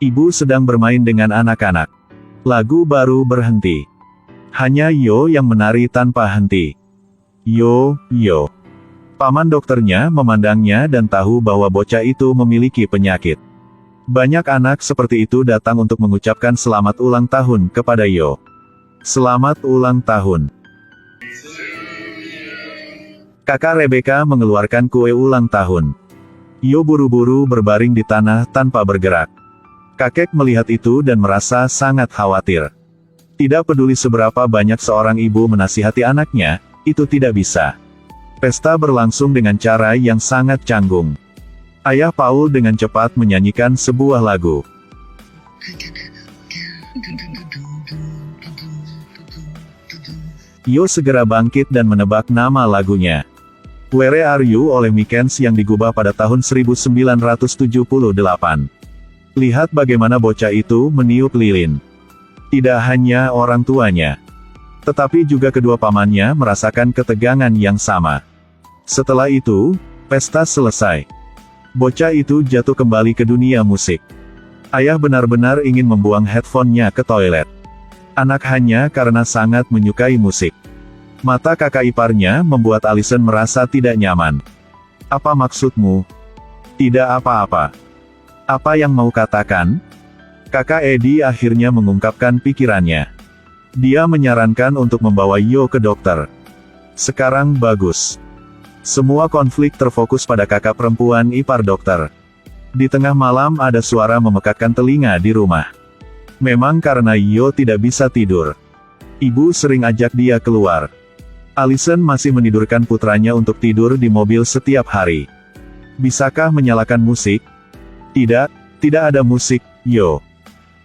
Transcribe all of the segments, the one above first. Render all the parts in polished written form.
Ibu sedang bermain dengan anak-anak. Lagu baru berhenti. Hanya Yo yang menari tanpa henti. Yo. Paman dokternya memandangnya dan tahu bahwa bocah itu memiliki penyakit. Banyak anak seperti itu datang untuk mengucapkan selamat ulang tahun kepada Yo. Selamat ulang tahun. Kakak Rebecca mengeluarkan kue ulang tahun. Yo buru-buru berbaring di tanah tanpa bergerak. Kakek melihat itu dan merasa sangat khawatir. Tidak peduli seberapa banyak seorang ibu menasihati anaknya, itu tidak bisa. Pesta berlangsung dengan cara yang sangat canggung. Ayah Paul dengan cepat menyanyikan sebuah lagu. Yo segera bangkit dan menebak nama lagunya. Where Are You oleh Mikens yang digubah pada tahun 1978. Lihat bagaimana bocah itu meniup lilin. Tidak hanya orang tuanya, tetapi juga kedua pamannya merasakan ketegangan yang sama. Setelah itu, pesta selesai. Bocah itu jatuh kembali ke dunia musik. Ayah benar-benar ingin membuang headphone-nya ke toilet. Anak hanya karena sangat menyukai musik. Mata kakak iparnya membuat Allison merasa tidak nyaman. Apa maksudmu? Tidak apa-apa. Apa yang mau katakan? Kakak Eddie akhirnya mengungkapkan pikirannya. Dia menyarankan untuk membawa Yo ke dokter. Sekarang bagus. Semua konflik terfokus pada kakak perempuan ipar dokter. Di tengah malam ada suara memekakkan telinga di rumah. Memang karena Yo tidak bisa tidur. Ibu sering ajak dia keluar. Allison masih menidurkan putranya untuk tidur di mobil setiap hari. Bisakah menyalakan musik? Tidak ada musik, Yo.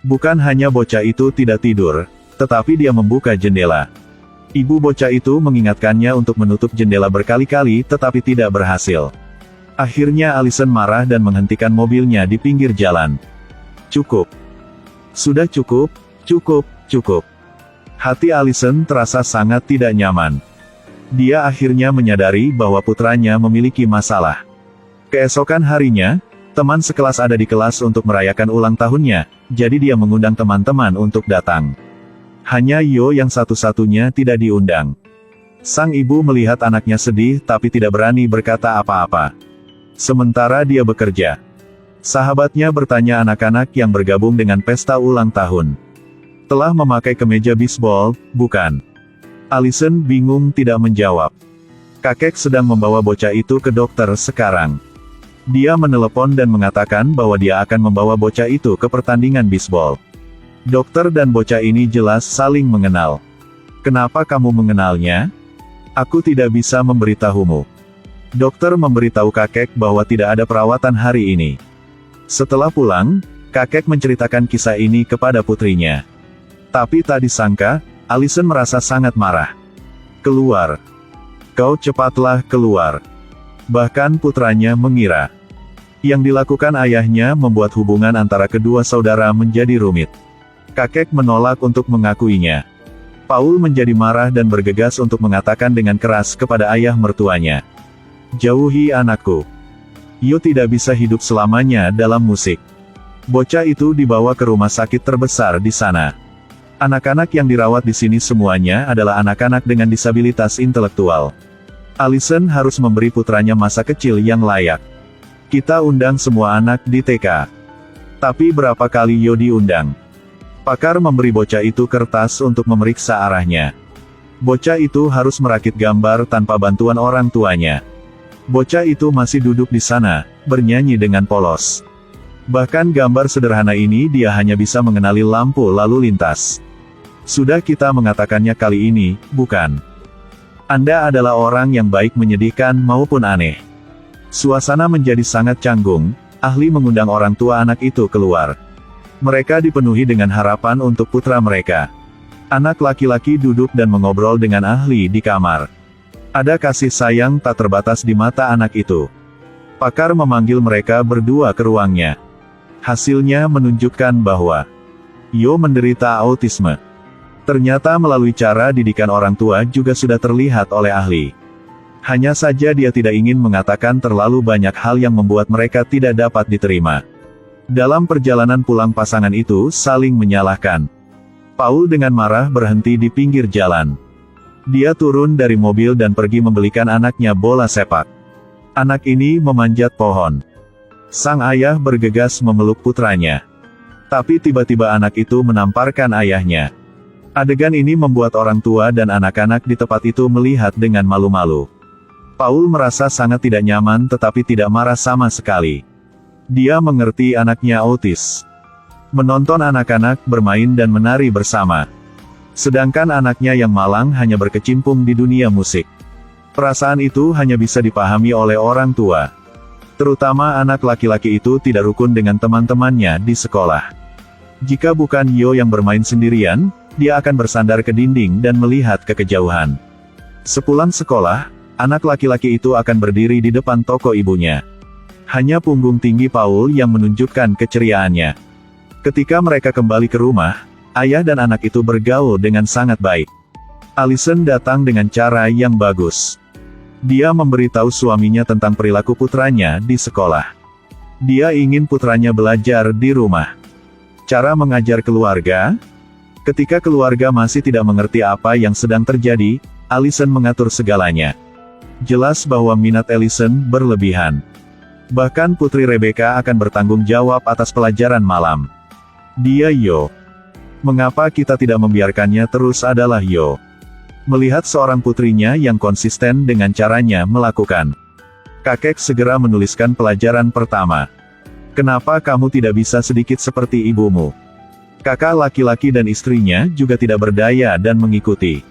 Bukan hanya bocah itu tidak tidur, tetapi dia membuka jendela. Ibu bocah itu mengingatkannya untuk menutup jendela berkali-kali tetapi tidak berhasil. Akhirnya Allison marah dan menghentikan mobilnya di pinggir jalan. Cukup. Sudah cukup. Hati Allison terasa sangat tidak nyaman. Dia akhirnya menyadari bahwa putranya memiliki masalah. Keesokan harinya, teman sekelas ada di kelas untuk merayakan ulang tahunnya, jadi dia mengundang teman-teman untuk datang. Hanya Yo yang satu-satunya tidak diundang. Sang ibu melihat anaknya sedih tapi tidak berani berkata apa-apa. Sementara dia bekerja. Sahabatnya bertanya anak-anak yang bergabung dengan pesta ulang tahun. Telah memakai kemeja bisbol, bukan? Allison bingung tidak menjawab. Kakek sedang membawa bocah itu ke dokter sekarang. Dia menelepon dan mengatakan bahwa dia akan membawa bocah itu ke pertandingan bisbol. Dokter dan bocah ini jelas saling mengenal. Kenapa kamu mengenalnya? Aku tidak bisa memberitahumu. Dokter memberitahu kakek bahwa tidak ada perawatan hari ini. Setelah pulang, kakek menceritakan kisah ini kepada putrinya. Tapi tak disangka, Allison merasa sangat marah. Keluar. Kau cepatlah keluar. Bahkan putranya mengira. Yang dilakukan ayahnya membuat hubungan antara kedua saudara menjadi rumit. Kakek menolak untuk mengakuinya. Paul menjadi marah dan bergegas untuk mengatakan dengan keras kepada ayah mertuanya. Jauhi anakku. Yo tidak bisa hidup selamanya dalam musik. Bocah itu dibawa ke rumah sakit terbesar di sana. Anak-anak yang dirawat di sini semuanya adalah anak-anak dengan disabilitas intelektual. Allison harus memberi putranya masa kecil yang layak. Kita undang semua anak di TK. Tapi berapa kali Yo diundang? Pakar memberi bocah itu kertas untuk memeriksa arahnya. Bocah itu harus merakit gambar tanpa bantuan orang tuanya. Bocah itu masih duduk di sana, bernyanyi dengan polos. Bahkan gambar sederhana ini dia hanya bisa mengenali lampu lalu lintas. Sudah kita mengatakannya kali ini, bukan? Anda adalah orang yang baik menyedihkan maupun aneh. Suasana menjadi sangat canggung, ahli mengundang orang tua anak itu keluar. Mereka dipenuhi dengan harapan untuk putra mereka. Anak laki-laki duduk dan mengobrol dengan ahli di kamar. Ada kasih sayang tak terbatas di mata anak itu. Pakar memanggil mereka berdua ke ruangnya. Hasilnya menunjukkan bahwa Yo menderita autisme. Ternyata melalui cara didikan orang tua juga sudah terlihat oleh ahli. Hanya saja dia tidak ingin mengatakan terlalu banyak hal yang membuat mereka tidak dapat diterima. Dalam perjalanan pulang pasangan itu saling menyalahkan. Paul dengan marah berhenti di pinggir jalan. Dia turun dari mobil dan pergi membelikan anaknya bola sepak. Anak ini memanjat pohon. Sang ayah bergegas memeluk putranya. Tapi tiba-tiba anak itu menamparkan ayahnya. Adegan ini membuat orang tua dan anak-anak di tempat itu melihat dengan malu-malu. Paul merasa sangat tidak nyaman tetapi tidak marah sama sekali. Dia mengerti anaknya autis. Menonton anak-anak bermain dan menari bersama. Sedangkan anaknya yang malang hanya berkecimpung di dunia musik. Perasaan itu hanya bisa dipahami oleh orang tua. Terutama anak laki-laki itu tidak rukun dengan teman-temannya di sekolah. Jika bukan Yo yang bermain sendirian, dia akan bersandar ke dinding dan melihat ke kejauhan. Sepulang sekolah, anak laki-laki itu akan berdiri di depan toko ibunya. Hanya punggung tinggi Paul yang menunjukkan keceriaannya. Ketika mereka kembali ke rumah, ayah dan anak itu bergaul dengan sangat baik. Allison datang dengan cara yang bagus. Dia memberitahu suaminya tentang perilaku putranya di sekolah. Dia ingin putranya belajar di rumah. Cara mengajar keluarga? Ketika keluarga masih tidak mengerti apa yang sedang terjadi, Allison mengatur segalanya. Jelas bahwa minat Allison berlebihan. Bahkan Putri Rebecca akan bertanggung jawab atas pelajaran malam. Dia Yo. Mengapa kita tidak membiarkannya terus adalah Yo. Melihat seorang putrinya yang konsisten dengan caranya melakukan. Kakek segera menuliskan pelajaran pertama. Kenapa kamu tidak bisa sedikit seperti ibumu? Kakak laki-laki dan istrinya juga tidak berdaya dan mengikuti.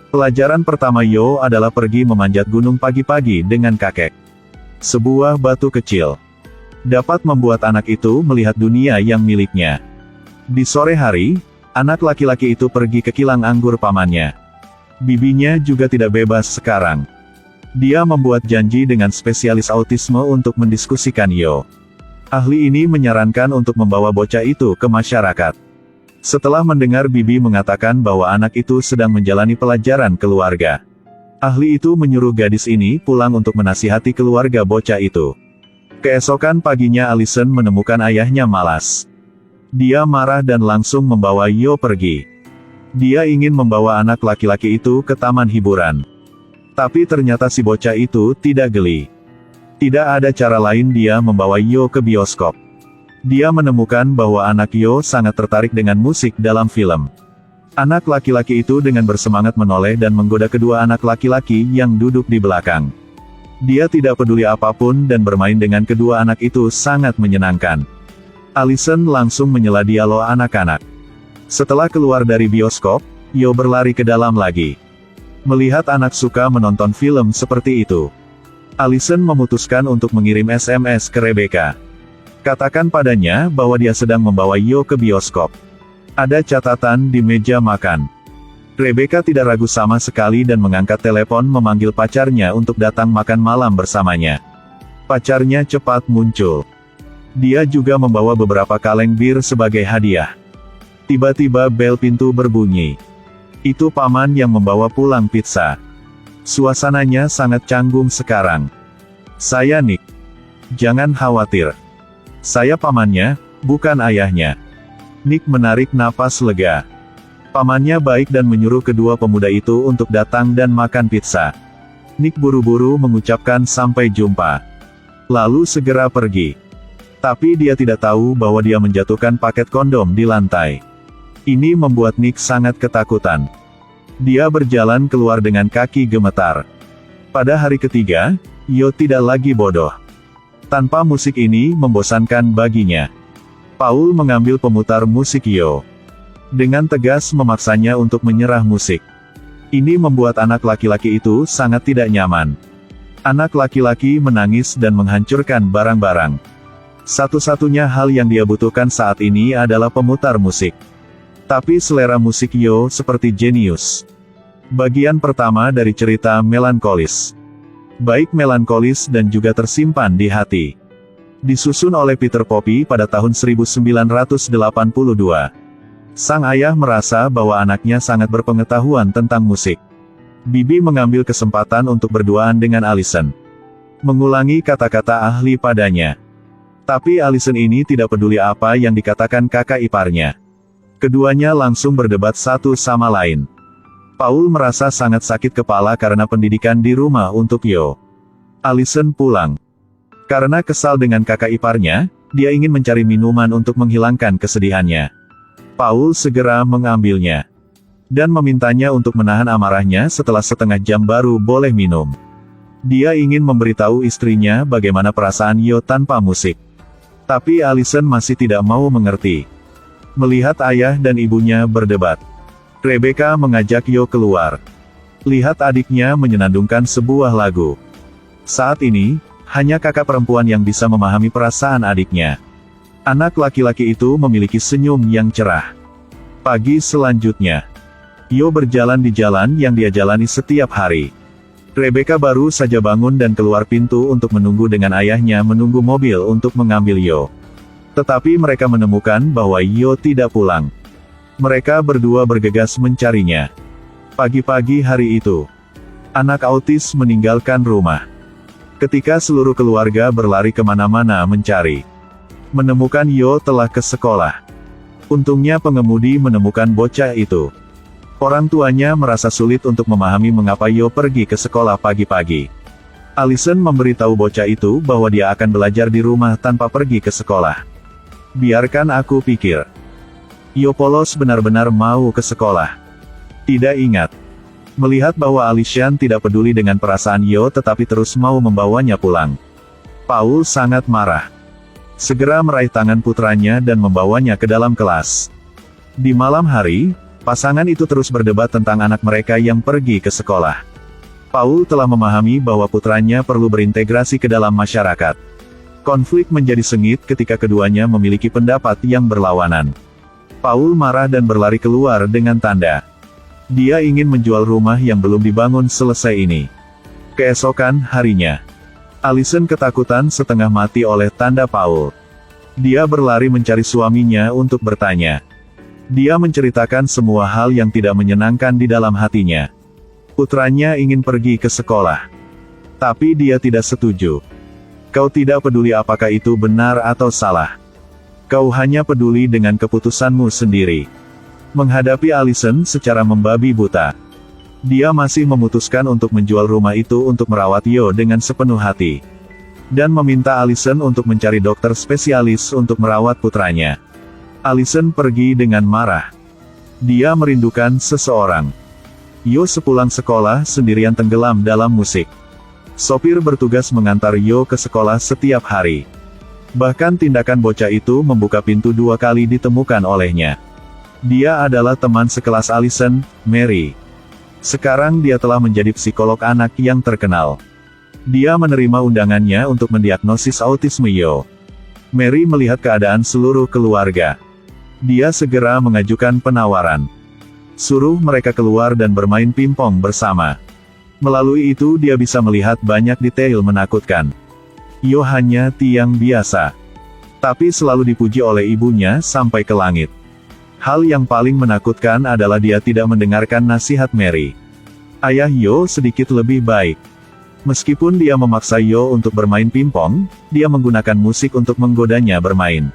Pelajaran pertama Yo adalah pergi memanjat gunung pagi-pagi dengan kakek. Sebuah batu kecil dapat membuat anak itu melihat dunia yang miliknya. Di sore hari, anak laki-laki itu pergi ke kilang anggur pamannya. Bibinya juga tidak bebas sekarang. Dia membuat janji dengan spesialis autisme untuk mendiskusikan Yo. Ahli ini menyarankan untuk membawa bocah itu ke masyarakat. Setelah mendengar bibi mengatakan bahwa anak itu sedang menjalani pelajaran keluarga, ahli itu menyuruh gadis ini pulang untuk menasihati keluarga bocah itu. Keesokan paginya Allison menemukan ayahnya malas. Dia marah dan langsung membawa Yo pergi. Dia ingin membawa anak laki-laki itu ke taman hiburan. Tapi ternyata si bocah itu tidak geli. Tidak ada cara lain dia membawa Yo ke bioskop. Dia menemukan bahwa anak Yo sangat tertarik dengan musik dalam film. Anak laki-laki itu dengan bersemangat menoleh dan menggoda kedua anak laki-laki yang duduk di belakang. Dia tidak peduli apapun dan bermain dengan kedua anak itu sangat menyenangkan. Allison langsung menyela dialog anak-anak. Setelah keluar dari bioskop, Yo berlari ke dalam lagi. Melihat anak suka menonton film seperti itu, Allison memutuskan untuk mengirim SMS ke Rebecca. Katakan padanya bahwa dia sedang membawa Yo ke bioskop. Ada catatan di meja makan. Rebecca tidak ragu sama sekali dan mengangkat telepon memanggil pacarnya untuk datang makan malam bersamanya. Pacarnya cepat muncul. Dia juga membawa beberapa kaleng bir sebagai hadiah. Tiba-tiba bel pintu berbunyi. Itu paman yang membawa pulang pizza. Suasananya sangat canggung sekarang. Saya Nick. Jangan khawatir. Saya pamannya, bukan ayahnya. Nick menarik napas lega. Pamannya baik dan menyuruh kedua pemuda itu untuk datang dan makan pizza. Nick buru-buru mengucapkan sampai jumpa. Lalu segera pergi. Tapi dia tidak tahu bahwa dia menjatuhkan paket kondom di lantai. Ini membuat Nick sangat ketakutan. Dia berjalan keluar dengan kaki gemetar. Pada hari ketiga, Yo tidak lagi bodoh. Tanpa musik ini membosankan baginya. Paul mengambil pemutar musik Yo. Dengan tegas memaksanya untuk menyerah musik. Ini membuat anak laki-laki itu sangat tidak nyaman. Anak laki-laki menangis dan menghancurkan barang-barang. Satu-satunya hal yang dia butuhkan saat ini adalah pemutar musik. Tapi selera musik Yo seperti jenius. Bagian pertama dari cerita melankolis. Baik melankolis dan juga tersimpan di hati. Disusun oleh Peter Poppy pada tahun 1982. Sang ayah merasa bahwa anaknya sangat berpengetahuan tentang musik. Bibi mengambil kesempatan untuk berduaan dengan Allison. Mengulangi kata-kata ahli padanya. Tapi Allison ini tidak peduli apa yang dikatakan kakak iparnya. Keduanya langsung berdebat satu sama lain. Paul merasa sangat sakit kepala karena pendidikan di rumah untuk Yo. Allison pulang. Karena kesal dengan kakak iparnya, dia ingin mencari minuman untuk menghilangkan kesedihannya. Paul segera mengambilnya. Dan memintanya untuk menahan amarahnya setelah setengah jam baru boleh minum. Dia ingin memberitahu istrinya bagaimana perasaan Yo tanpa musik. Tapi Allison masih tidak mau mengerti. Melihat ayah dan ibunya berdebat, Rebecca mengajak Yo keluar. Lihat adiknya menyenandungkan sebuah lagu. Saat ini, hanya kakak perempuan yang bisa memahami perasaan adiknya. Anak laki-laki itu memiliki senyum yang cerah. Pagi selanjutnya, Yo berjalan di jalan yang dia jalani setiap hari. Rebecca baru saja bangun dan keluar pintu untuk menunggu dengan ayahnya menunggu mobil untuk mengambil Yo. Tetapi mereka menemukan bahwa Yo tidak pulang. Mereka berdua bergegas mencarinya. Pagi-pagi hari itu, anak autis meninggalkan rumah. Ketika seluruh keluarga berlari kemana-mana mencari, menemukan Yo telah ke sekolah. Untungnya pengemudi menemukan bocah itu. Orang tuanya merasa sulit untuk memahami mengapa Yo pergi ke sekolah pagi-pagi. Allison memberitahu bocah itu bahwa dia akan belajar di rumah tanpa pergi ke sekolah. Biarkan aku pikir. Yo polos benar-benar mau ke sekolah. Tidak ingat. Melihat bahwa Allison tidak peduli dengan perasaan Yo tetapi terus mau membawanya pulang. Paul sangat marah. Segera meraih tangan putranya dan membawanya ke dalam kelas. Di malam hari, pasangan itu terus berdebat tentang anak mereka yang pergi ke sekolah. Paul telah memahami bahwa putranya perlu berintegrasi ke dalam masyarakat. Konflik menjadi sengit ketika keduanya memiliki pendapat yang berlawanan. Paul marah dan berlari keluar dengan tanda. Dia ingin menjual rumah yang belum dibangun selesai ini. Keesokan harinya, Allison ketakutan setengah mati oleh tanda Paul. Dia berlari mencari suaminya untuk bertanya. Dia menceritakan semua hal yang tidak menyenangkan di dalam hatinya. Putranya ingin pergi ke sekolah. Tapi dia tidak setuju. Kau tidak peduli apakah itu benar atau salah. Kau hanya peduli dengan keputusanmu sendiri. Menghadapi Allison secara membabi buta, dia masih memutuskan untuk menjual rumah itu untuk merawat Yo dengan sepenuh hati. Dan meminta Allison untuk mencari dokter spesialis untuk merawat putranya. Allison pergi dengan marah. Dia merindukan seseorang. Yo sepulang sekolah sendirian tenggelam dalam musik. Sopir bertugas mengantar Yo ke sekolah setiap hari. Bahkan tindakan bocah itu membuka pintu 2 kali ditemukan olehnya. Dia adalah teman sekelas Allison, Mary. Sekarang dia telah menjadi psikolog anak yang terkenal. Dia menerima undangannya untuk mendiagnosis autisme Yo. Mary melihat keadaan seluruh keluarga. Dia segera mengajukan penawaran. Suruh mereka keluar dan bermain pingpong bersama. Melalui itu dia bisa melihat banyak detail menakutkan. Yo hanya tiang biasa. Tapi selalu dipuji oleh ibunya sampai ke langit. Hal yang paling menakutkan adalah dia tidak mendengarkan nasihat Mary. Ayah Yo sedikit lebih baik. Meskipun dia memaksa Yo untuk bermain pingpong, dia menggunakan musik untuk menggodanya bermain.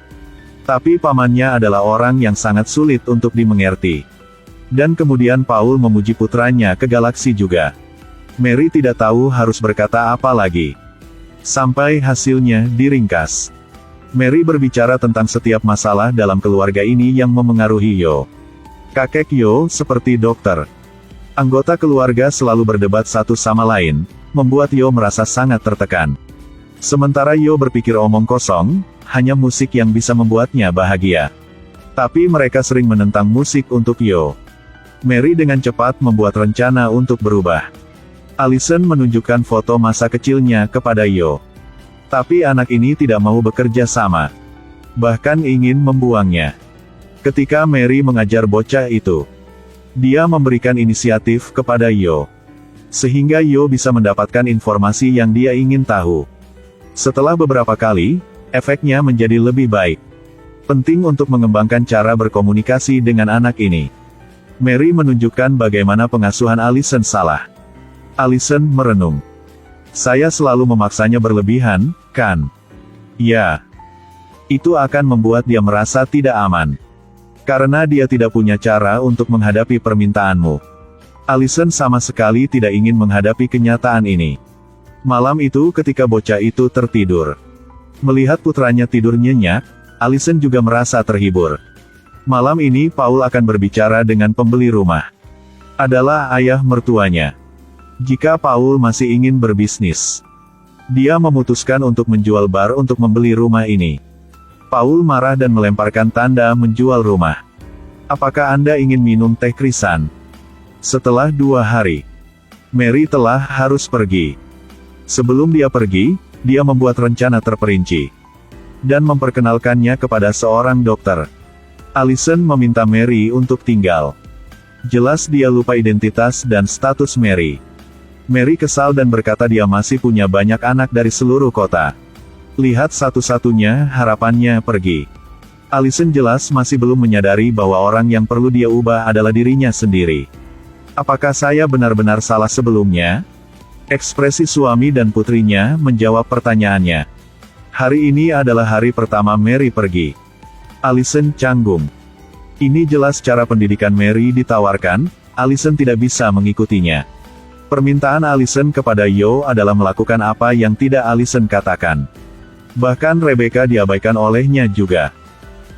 Tapi pamannya adalah orang yang sangat sulit untuk dimengerti. Dan kemudian Paul memuji putranya ke galaksi juga. Mary tidak tahu harus berkata apa lagi. Sampai hasilnya diringkas. Mary berbicara tentang setiap masalah dalam keluarga ini yang memengaruhi Yo. Kakek Yo seperti dokter. Anggota keluarga selalu berdebat satu sama lain, membuat Yo merasa sangat tertekan. Sementara Yo berpikir omong kosong, hanya musik yang bisa membuatnya bahagia. Tapi mereka sering menentang musik untuk Yo. Mary dengan cepat membuat rencana untuk berubah. Allison menunjukkan foto masa kecilnya kepada Yo. Tapi anak ini tidak mau bekerja sama. Bahkan ingin membuangnya. Ketika Mary mengajar bocah itu, dia memberikan inisiatif kepada Yo. Sehingga Yo bisa mendapatkan informasi yang dia ingin tahu. Setelah beberapa kali, efeknya menjadi lebih baik. Penting untuk mengembangkan cara berkomunikasi dengan anak ini. Mary menunjukkan bagaimana pengasuhan Allison salah. Allison merenung. Saya selalu memaksanya berlebihan, kan? Ya. Itu akan membuat dia merasa tidak aman. Karena dia tidak punya cara untuk menghadapi permintaanmu. Allison sama sekali tidak ingin menghadapi kenyataan ini. Malam itu ketika bocah itu tertidur. Melihat putranya tidur nyenyak, Allison juga merasa terhibur. Malam ini Paul akan berbicara dengan pembeli rumah. Adalah ayah mertuanya. Jika Paul masih ingin berbisnis, dia memutuskan untuk menjual bar untuk membeli rumah ini. Paul marah dan melemparkan tanda menjual rumah. Apakah Anda ingin minum teh krisan? Setelah 2 hari, Mary telah harus pergi. Sebelum dia pergi, dia membuat rencana terperinci dan memperkenalkannya kepada seorang dokter. Allison meminta Mary untuk tinggal. Jelas dia lupa identitas dan status Mary. Mary kesal dan berkata dia masih punya banyak anak dari seluruh kota. Lihat satu-satunya harapannya pergi. Allison jelas masih belum menyadari bahwa orang yang perlu dia ubah adalah dirinya sendiri. Apakah saya benar-benar salah sebelumnya? Ekspresi suami dan putrinya menjawab pertanyaannya. Hari ini adalah hari pertama Mary pergi. Allison canggung. Ini jelas cara pendidikan Mary ditawarkan, Allison tidak bisa mengikutinya. Permintaan Allison kepada Yo adalah melakukan apa yang tidak Allison katakan. Bahkan Rebecca diabaikan olehnya juga.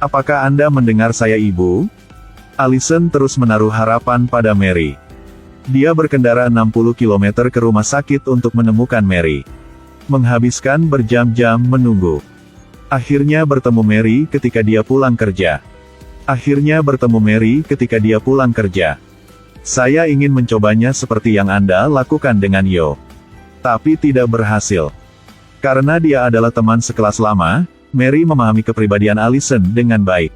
Apakah Anda mendengar saya, Ibu? Allison terus menaruh harapan pada Mary. Dia berkendara 60 km ke rumah sakit untuk menemukan Mary. Menghabiskan berjam-jam menunggu. Akhirnya bertemu Mary ketika dia pulang kerja. Saya ingin mencobanya seperti yang Anda lakukan dengan Yo. Tapi tidak berhasil. Karena dia adalah teman sekelas lama, Mary memahami kepribadian Allison dengan baik.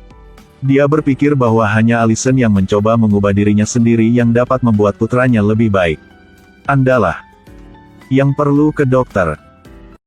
Dia berpikir bahwa hanya Allison yang mencoba mengubah dirinya sendiri yang dapat membuat putranya lebih baik. Andalah yang perlu ke dokter.